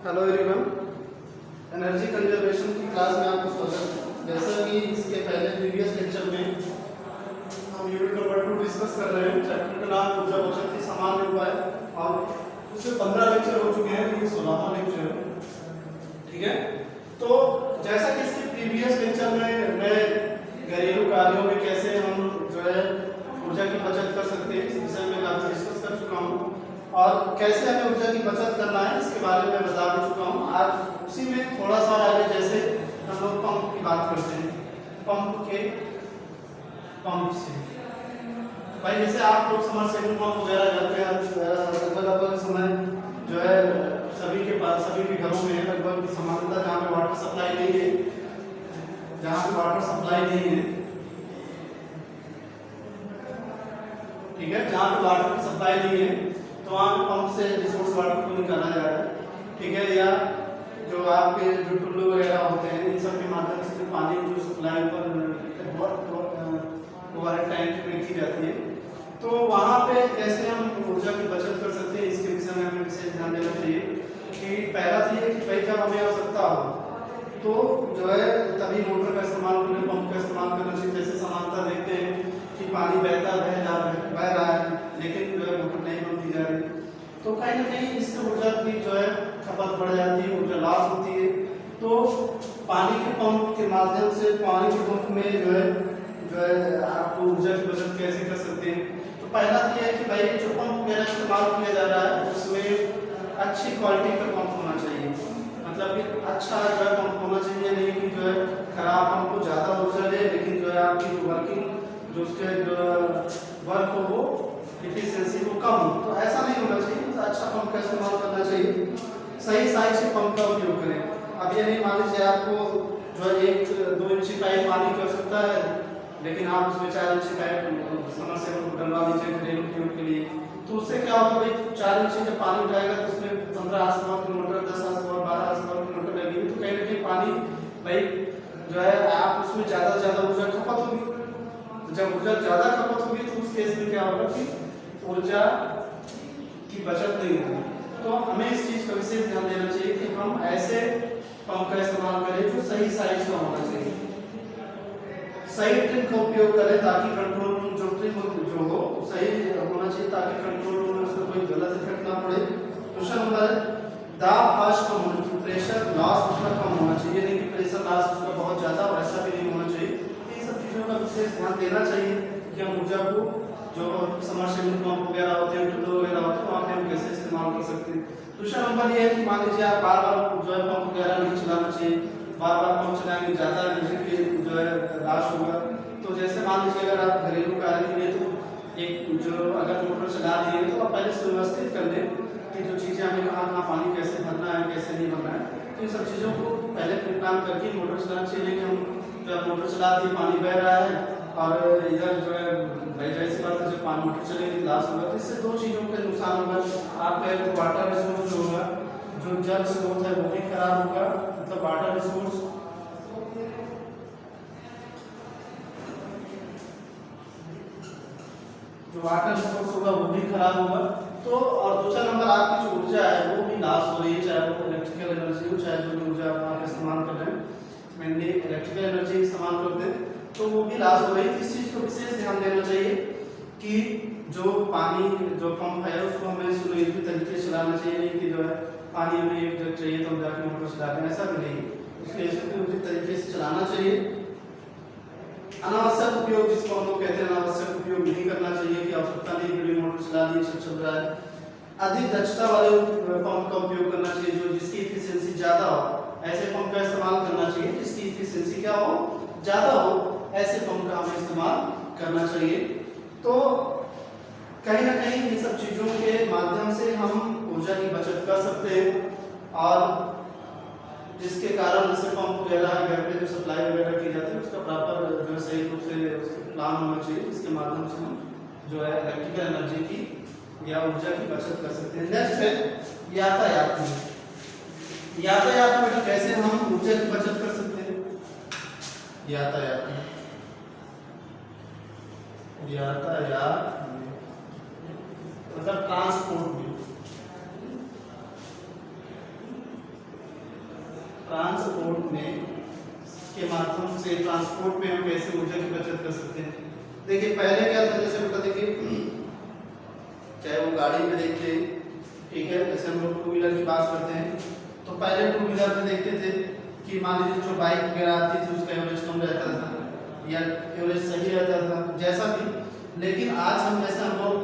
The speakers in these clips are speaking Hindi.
हेलो एवरीवन, एनर्जी कंजर्वेशन की क्लास में आपका स्वागत है। जैसा कि इसके पहले प्रीवियस लेक्चर में हम यूनिट नंबर 2 डिस्कस कर रहे हैं। चैप्टर का नाम ऊर्जा बचत के सामान्य उपाय और उससे 15 लेक्चर हो चुके हैं, ये 16वां लेक्चर है। ठीक है, तो जैसा कि इसके प्रीवियस लेक्चर में मैं घरेलू कार्यों में कैसे हम जो है ऊर्जा की बचत कर सकते हैं इस विषय में काफी डिस्कस कर चुका हूँ और कैसे हमें ऊर्जा की बचत करना है इसके बारे में बता भी चुका हूँ। आज उसी में थोड़ा सा आगे जैसे हम लोग पंप की बात करते हैं, पंप से भाई जैसे आप लोग समरसेबल पंप वगैरह करते हैं लगभग समय जो है सभी के पास सभी के घरों में है लगभग समानता, जहाँ पे वाटर सप्लाई नहीं है, जहाँ पे वाटर सप्लाई नहीं है, ठीक है, जहाँ पे वाटर की सप्लाई नहीं है तो वहाँ पे पंप से रिसोर्स वाटर को निकाला जा रहा है। ठीक है, या जो आपके जो टुल्लू वगैरह होते हैं इन सब के माध्यम से जो पानी जो सप्लाई पर टैंक में की जाती है, तो वहाँ पे कैसे हम ऊर्जा की बचत कर सकते हैं इसके विषय में हमें विशेष ध्यान देना चाहिए। कि पहला तो ये कि भाई जब हमें आवश्यकता हो तो जो है तभी मोटर का इस्तेमाल करना, पंप का इस्तेमाल करना चाहिए। जैसे समानता देखते हैं कि पानी बह रहा है लेकिन जो है मोटर नहीं बंद की जा रही, तो कहीं ना कहीं इससे ऊर्जा की जो है खपत बढ़ जाती है, ऊर्जा लॉस होती है। तो पानी के पंप के माध्यम से पानी के पंप में जो है आप ऊर्जा की बचत कैसे कर सकते हैं। तो पहला तो यह है कि भाई जो पंप वगैरह इस्तेमाल किया जा रहा है उसमें अच्छी क्वालिटी का पंप होना चाहिए, मतलब कि अच्छा जो है पंप होना चाहिए, नहीं कि जो है खराब पंप को ज़्यादा ऊर्जा ले लेकिन जो है आपकी जो वर्किंग जो उसके जो वर्क हो वो इफिशियंसी वो कम हो, तो ऐसा नहीं होना चाहिए। तो अच्छा पंप का इस्तेमाल करना चाहिए, सही साइज से पंप का उपयोग करें। अब ये नहीं मान लीजिए आपको जो है 1-2 इंची पाइप पानी की आवश्यकता है लेकिन आप उसमें 4 इंची पाइप समरसेबल को डलवा दीजिए घरेलू उपयोग के लिए, तो उससे क्या होगा भाई 4 इंची जब पानी उठाएगा तो उसमें 15 हार्सपावर की मोटर, 10 हार्सपावर, 12 हार्सपावर की मोटर लगेगी, तो कहीं ना कहीं पानी भाई जो है आप उसमें ज़्यादा से ज़्यादा ऊर्जा खपत होगी। तो जब ऊर्जा ज़्यादा खपत होगी तो उस केस में क्या होगा कि ऊर्जा की बचत नहीं होगी। तो हमें इस चीज़ का विशेष ध्यान देना चाहिए कि हम ऐसे पंप का इस्तेमाल करें जो सही साइज का होना चाहिए, सही ट्रिम का उपयोग करें ताकि कंट्रोल रूम जो ट्रिम जो हो सही होना चाहिए ताकि कंट्रोल रूम में उसका कोई गलत इफेक्ट ना पड़े। दूसरा नंबर दाब फास्ट कम होना चाहिए, प्रेशर लॉस उसका कम होना चाहिए, नहीं कि प्रेशर लॉस उसका बहुत ज़्यादा और ऐसा भी नहीं होना चाहिए। इन सब चीज़ों का विशेष ध्यान देना चाहिए कि हम ऊर्जा को जो समरसेबल पंप वगैरह होते हैं, टुल्लू वगैरह होते हैं, वहाँ पे हम कैसे इस्तेमाल कर सकते हैं। दूसरा नंबर ये है कि मान लीजिए आप बार बार जो है पंप वगैरह नहीं चलाना चाहिए, बार बार पंप चलाएंगे ज़्यादा एनर्जी की जो है लॉस होगा। तो जैसे मान लीजिए अगर आप घरेलू कार्य के लिए तो एक जो अगर मोटर चला दिए तो आप पहले सुव्यवस्थित कर लें कि जो चीज़ें हमें कहाँ कहाँ पानी कैसे भरना है कैसे नहीं भरना है, तो इन सब चीज़ों को पहले प्री प्लान करके मोटर चलाना चाहिए। कि हम जब मोटर चला दिए पानी बह रहा है और इधर जो है भाई जैसी बात है जब पानी मोटर चलेगी लॉस होगा, तो इससे 2 चीज़ों का नुकसान होगा। आपका एक तो वाटर रिसोर्स जो होगा, जो जल स्रोत है वो भी खराब होगा, मतलब वाटर रिसोर्स जो वाटर रिसोर्स होगा वो भी खराब होगा। तो और दूसरा नंबर आपकी जो ऊर्जा है वो भी लॉस हो रही है, चाहे वो इलेक्ट्रिकल एनर्जी हो चाहे जो भी ऊर्जा आप इस्तेमाल कर रहे हैं, मेनली इलेक्ट्रिकल एनर्जी इस्तेमाल करते हैं तो वो भी लॉस हो रही है। इस चीज़ को विशेष ध्यान देना चाहिए कि जो पानी जो पंप है उसको हमें सुनियोजित तरीके से चलाना चाहिए, नहीं कि जो है पानी हमें एक जगह चाहिए तो हम जाके मोटर चला दें, ऐसा भी नहीं, उसके सुनियोजित तरीके से चलाना चाहिए। अनावश्यक उपयोग जिसको हम लोग कहते हैं अनावश्यक उपयोग नहीं करना चाहिए कि आवश्यकता नहीं पड़ी मोटर चला दी सब चल रहा है। अधिक दक्षता वाले पंप का उपयोग करना चाहिए जो जिसकी इफिशियंसी ज़्यादा हो, ऐसे पंप का इस्तेमाल करना चाहिए जिसकी इफिशियंसी क्या हो ज़्यादा हो, ऐसे पंप का हमें इस्तेमाल करना चाहिए। तो कहीं ना कहीं इन सब चीज़ों के माध्यम से हम ऊर्जा की बचत कर सकते हैं और जिसके कारण जैसे पंप वगैरह घर पे जो सप्लाई वगैरह की जाती है उसका प्रॉपर जो सही रूप से प्लान होना चाहिए, जिसके माध्यम से हम जो है इलेक्ट्रिकल एनर्जी की या ऊर्जा की बचत कर सकते हैं। नेक्स्ट है यातायात में। यातायात में कैसे हम ऊर्जा की बचत कर सकते हैं। यातायात में मतलब ट्रांसपोर्ट में ट्रांसपोर्ट में के माध्यम से ट्रांसपोर्ट में हम कैसे ऊर्जा की बचत कर सकते हैं। देखिए पहले क्या था, जैसे बेटा देखिए चाहे वो गाड़ी में देखते, ठीक है, जैसे हम लोग टू व्हीलर की बात करते हैं तो पहले टू व्हीलर में देखते थे कि मान लीजिए जो बाइक वगैरह आती थी उसका एवरेज कम रहता था या एवरेज सही रहता था जैसा भी, लेकिन आज हम जैसे हम लोग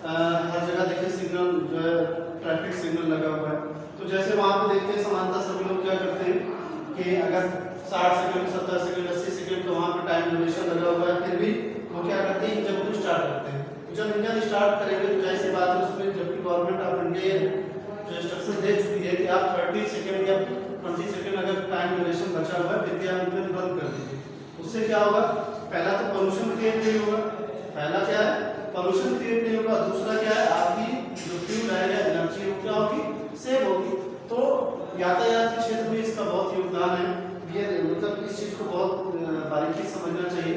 हर जगह देखें सिग्नल जो है ट्रैफिक सिग्नल लगा हुआ है, तो जैसे वहाँ पे देखते हैं समानता सभी लोग क्या करते हैं कि अगर 60 सेकंड 70 सेकंड 80 सेकंड तो वहाँ पे टाइम ड्यूरेशन लगा हुआ है, फिर भी वो क्या करते हैं इंजन को स्टार्ट करते हैं। तो जब इंजन स्टार्ट करेंगे तो जैसी बात है उसमें, जबकि गवर्नमेंट ऑफ इंडिया जो इंस्ट्रक्शन दे चुकी है कि आप 30 सेकंड या 20 सेकंड अगर टाइम ड्यूरेशन बचा हुआ है फिर भी आप इंजन बंद कर दीजिए। उससे क्या होगा, पहला तो पोल्यूशन क्रिएट नहीं होगा, पहला क्या है पोल्यूशन क्रिएट नहीं होगा, दूसरा क्या है आपकी जो फ्यूल है या एनर्जी वो क्या होगी सेव होगी। तो यातायात के क्षेत्र में इसका बहुत योगदान है। ये मतलब इस चीज को बहुत बारीकी समझना चाहिए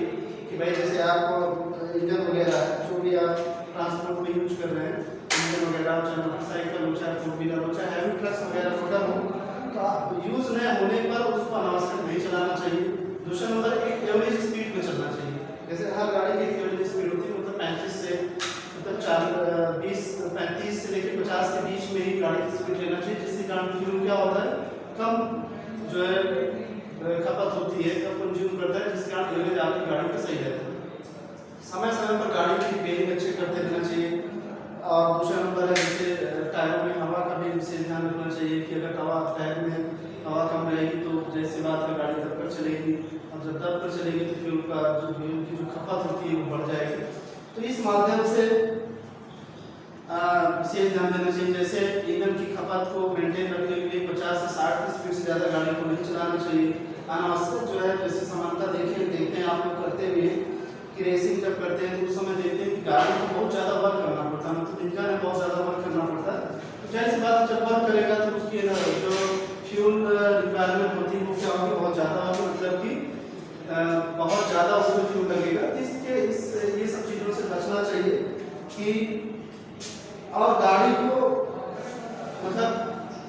कि भाई जैसे आप इंजन वगैरह जो भी आप ट्रांसपोर्ट में यूज कर रहे हैं, इंजन वगैरह चाहे मोटरसाइकिल हो चाहे फोर व्हीलर हो चाहे हैवी ट्रक्स वगैरह छोटा हो, तो आप यूज न होने पर उसको अनावश्यक नहीं चलाना चाहिए। दूसरा नंबर एक एवरेज स्पीड में चलना चाहिए। जैसे हर गाड़ी की एक एवरेज स्पीड होती है, मतलब 35 से मतलब 35 से लेकर 50 के बीच में ही गाड़ी की स्पीड लेना चाहिए, जिसके कारण फ्यूल क्या होता है कम जो है खपत होती है, कम कंज्यूम करता है, जिसके कारण एवरेज आपकी गाड़ी का सही रहता है। समय समय पर गाड़ी की रिपेयरिंग अच्छे करते रहना चाहिए। और दूसरा नंबर है जैसे टायरों में हवा का भी विशेष ध्यान रखना चाहिए कि अगर टायर में हवा कम रहेगी तो जैसे बात है गाड़ी दबकर चलेगी, और जब दबकर चलेगी तो फ्यूल की जो खपत होती है वो बढ़ जाएगी। तो इस माध्यम से विशेष ध्यान देना चाहिए। जैसे ईंधन की खपत को मेंटेन रखने के लिए 50 से 60 की स्पीड से ज़्यादा गाड़ी को नहीं चलाना चाहिए। अनावश्यक जो है जैसे समानता देखते हैं आप लोग करते हुए कि रेसिंग जब करते हैं तो उस समय देखते हैं कि गाड़ी को बहुत ज़्यादा वर्क करना पड़ता है, मतलब इंजन में बहुत ज़्यादा वर्क करना पड़ता है। तो जैसी बात जब वर्क करेगा तो उसकी जो फ्यूल रिक्वायरमेंट होती है वो क्या होगी, बहुत ज़्यादा होगी, मतलब कि बहुत ज़्यादा उसमें फ्यूल लगेगा। ये सब चीज़ों से बचना चाहिए कि और गाड़ी को मतलब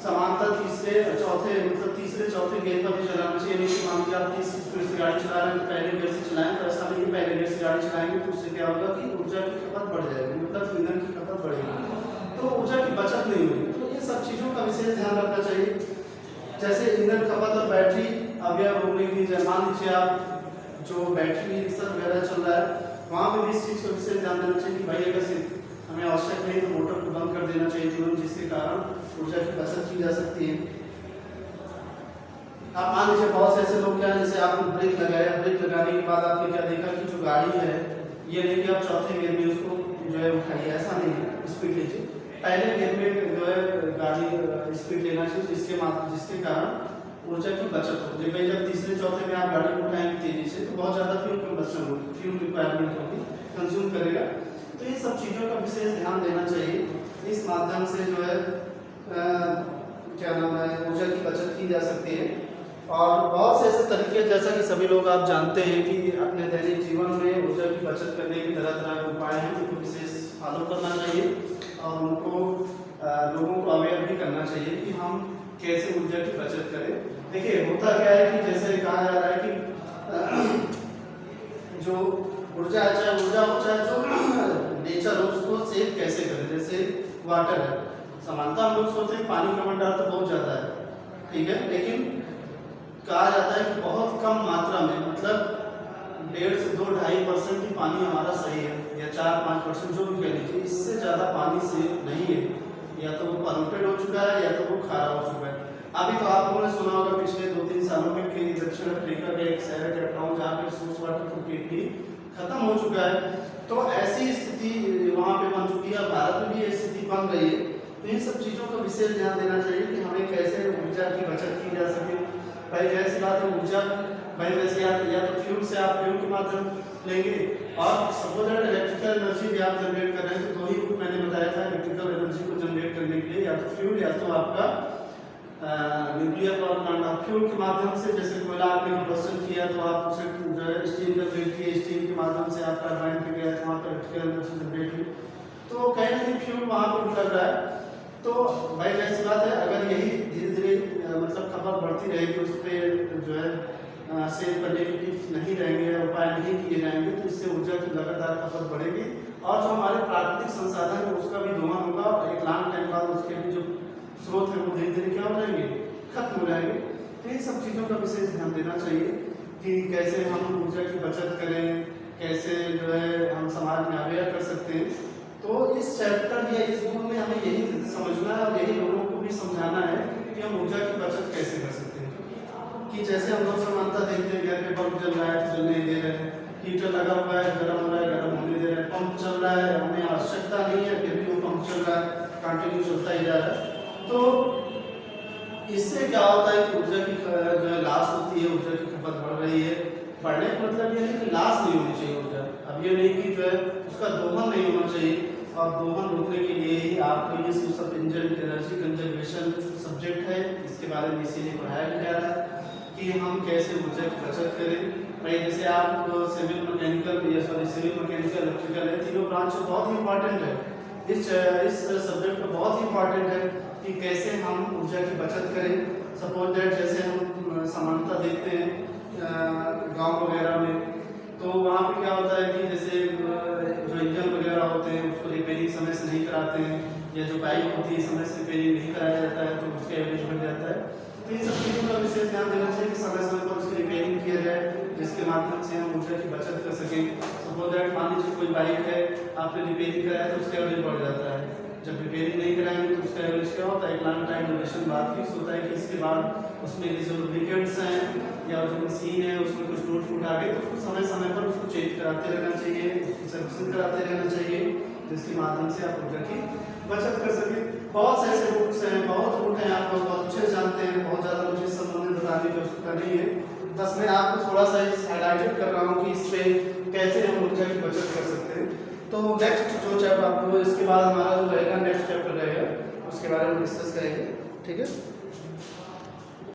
समांतर तीसरे चौथे गियर पर भी चलाना चाहिए। नहीं कि मान लीजिए आप 30 स्पीड से गाड़ी चला रहे हैं तो पहले गियर से चलाएं, तो ऐसा नहीं, पहले गियर से गाड़ी चलाएंगे तो उससे क्या होगा कि ऊर्जा की खपत बढ़ जाएगी, मतलब ईंधन की खपत बढ़ेगी, तो ऊर्जा की बचत नहीं होगी। तो ये सब चीज़ों का विशेष ध्यान रखना चाहिए। जैसे ईंधन खपत और बैटरी अवयव रोकने के लिए, मान लीजिए आप जो बैटरी रिक्शा वगैरह चल रहा है वहाँ पर भी इस चीज़ का विशेष ध्यान देना चाहिए कि भाई अगर हमें आवश्यक नहीं तो मोटर को बंद कर देना चाहिए तुरंत, जिसके कारण ऊर्जा की बचत की जा सकती है। आप मान लीजिए बहुत से ऐसे लोग क्या है, जैसे आपने ब्रेक लगाया, ब्रेक लगाने के बाद आपने क्या देखा कि जो गाड़ी है ये नहीं कि आप चौथे गियर में उसको जो है उठाइए, ऐसा नहीं है, स्पीड लीजिए। पहले गियर में जो है गाड़ी स्पीड लेना चाहिए, जिसके कारण ऊर्जा की बचत हो। भाई जब तीसरे चौथे में आप गाड़ी को उठाएंगे तेजी से तो बहुत ज़्यादा फ्यूल कंजप्शन होगी, फ्यूल रिक्वायरमेंट होगी, कंज्यूम करेगा। तो ये सब चीज़ों का विशेष ध्यान देना चाहिए। इस माध्यम से जो है क्या नाम है ऊर्जा की बचत की जा सकती है। और बहुत से ऐसे तरीके जैसा कि सभी लोग आप जानते हैं कि अपने दैनिक जीवन में ऊर्जा की बचत करने के तरह तरह के उपाय हैं, उनको विशेष फॉलो करना चाहिए और उनको लोगों को अवेयर भी करना चाहिए कि हम कैसे ऊर्जा की बचत करें। देखिए होता क्या है कि जैसे कहा जा रहा है कि जो ऊर्जा चाहे ऊर्जा हो चाहे जो नेचर हो उसको सेव कैसे करें। जैसे वाटर है, समानता हम लोग सोचते हैं पानी का भंडार तो बहुत ज़्यादा है, ठीक है, लेकिन कहा जाता है कि बहुत कम मात्रा में, मतलब 1.5 से 2-2.5% ही पानी हमारा सही है, या 4-5% जो भी कह लीजिए, इससे ज़्यादा पानी सेफ नहीं है। या तो वो पॉल्यूटेड हो चुका है या तो वो खारा हो चुका है। अभी तो आप लोगों ने सुना होगा पिछले 2-3 सालों में कि दक्षिण अफ्रीका का एक शहर है केप टाउन, जहाँ पे सोर्स वाटर कंप्लीटली खत्म हो चुका है। तो ऐसी स्थिति वहाँ पे बन चुकी है, भारत में भी ये स्थिति बन रही है। तो इन सब चीज़ों का विशेष ध्यान देना चाहिए कि हमें कैसे ऊर्जा की बचत की जा सके। भाई जैसी बात है ऊर्जा, भाई जैसे या तो फ्यूल से आप फ्यूल के माध्यम लेंगे, और सपोज इलेक्ट्रिकल एनर्जी भी आप जनरेट कर रहे हैं तो 2 ही मैंने बताया था इलेक्ट्रिकल एनर्जी को जनरेट करने के लिए, या तो फ्यूल या तो आपका न्यूक्लियर पावर प्लांट। आप फ्यूल के माध्यम से जैसे कोयला आपने कंबस्शन किया तो आप उसे जो है स्टीम जनरेट किए, स्टीम के माध्यम से आप टरबाइन पे गया तो वहाँ पर इलेक्ट्रिकल एनर्जी जनरेट हुई, तो कहीं ना कहीं फ्यूल वहाँ पर लग रहा है। तो भाई जैसी बात है अगर यही धीरे धीरे मतलब खपत बढ़ती रहेगी, उस पर जो है सेव करने के टिप्स नहीं रहेंगे, उपाय नहीं किए जाएंगे, तो इससे ऊर्जा की लगातार खपत बढ़ेगी और जो हमारे प्राकृतिक संसाधन है उसका भी दोहन होगा और एक लॉन्ग टाइम बाद उसके भी जो स्रोत है वो धीरे धीरे क्या हो जाएंगे, खत्म हो जाएंगे। तो इन सब चीज़ों का विशेष ध्यान देना चाहिए कि कैसे हम ऊर्जा की बचत करें, कैसे जो है हम समाज में अवेयर कर सकते हैं। तो इस चैप्टर या इस बुक में हमें यही समझना है और यही लोगों को भी समझाना है कि हम ऊर्जा की बचत कैसे कर सकते हैं। कि जैसे हम लोग समानता देखते हैं, घर पे बल्ब जल रहा है तो जल नहीं दे रहे हैं, हीटर लगा हुआ है गर्म हो रहा है गर्म होने दे रहे हैं, पंप चल रहा है हमें आवश्यकता नहीं है फिर भी वो पंप चल रहा है, कंटिन्यू चलता ही जा रहा है। तो इससे क्या होता है कि ऊर्जा की जो है लॉस होती है, ऊर्जा की खपत बढ़ रही है। बढ़ने का मतलब ये नहीं कि लॉस नहीं होनी चाहिए ऊर्जा, अब ये नहीं कि जो है उसका दोहन नहीं होना चाहिए। और दोहन रोकने के लिए ही आपको ये सब इंजन एनर्जी कंजर्वेशन सब्जेक्ट है, इसके बारे में इसीलिए पढ़ाया भी जा रहा है कि हम कैसे ऊर्जा की बचत करें। भाई जैसे आप सिविल मैकेनिकल इलेक्ट्रिकल है, तीनों ब्रांच बहुत ही इंपॉर्टेंट है, इस सब्जेक्ट में बहुत ही इंपॉर्टेंट है कि कैसे हम ऊर्जा की बचत करें। सपोज दैट जैसे हम समानता देखते हैं गांव वगैरह में, तो वहाँ पे क्या होता है कि जैसे जो इंजन वगैरह होते हैं उसको रिपेयरिंग समय से नहीं कराते हैं, या जो बाइक होती है समय से रिपेयरिंग नहीं कराया जाता है तो उसका एवरेज बढ़ जाता है। तो इन सब चीज़ों का विशेष ध्यान देना चाहिए कि समय समय पर उसकी रिपेयरिंग किया जाए, जिसके माध्यम से हम ऊर्जा की बचत कर सकें। सपोज दैट मान लीजिए कोई बाइक है, आपने रिपेयरिंग कराया तो उसका एवरेज बढ़ जाता है, जब रिपेयरिंग नहीं कराएंगे तो उसका एवरेज क्या होता है, एक लॉन्ग टाइम ड्यूरेशन बाद फिक्स होता है कि इसके बाद उसमें जो लुब्रिकेंट्स हैं या जो मशीन है उसमें कुछ टूट फूट आ गई तो उसको समय समय पर उसको चेंज कराते रहना चाहिए, उसकी सर्विसिंग कराते रहना चाहिए, जिसके माध्यम से आप ऊर्जा की बचत कर सकें। बहुत से ऐसे रूट्स हैं, बहुत रूट हैं, आप लोग बहुत अच्छे जानते हैं, बहुत ज़्यादा मुझे इस संबंध में बताने की आवश्यकता नहीं है, बस मैं आपको थोड़ा सा इस हाईलाइटेड कर रहा हूँ कि इस पर कैसे हम ऊर्जा की बचत कर सकते हैं। तो नेक्स्ट जो चैप्टर आपको इसके बाद हमारा जो रहेगा नेक्स्ट चैप्टर रहेगा उसके बारे में डिस्कस करेंगे, ठीक है।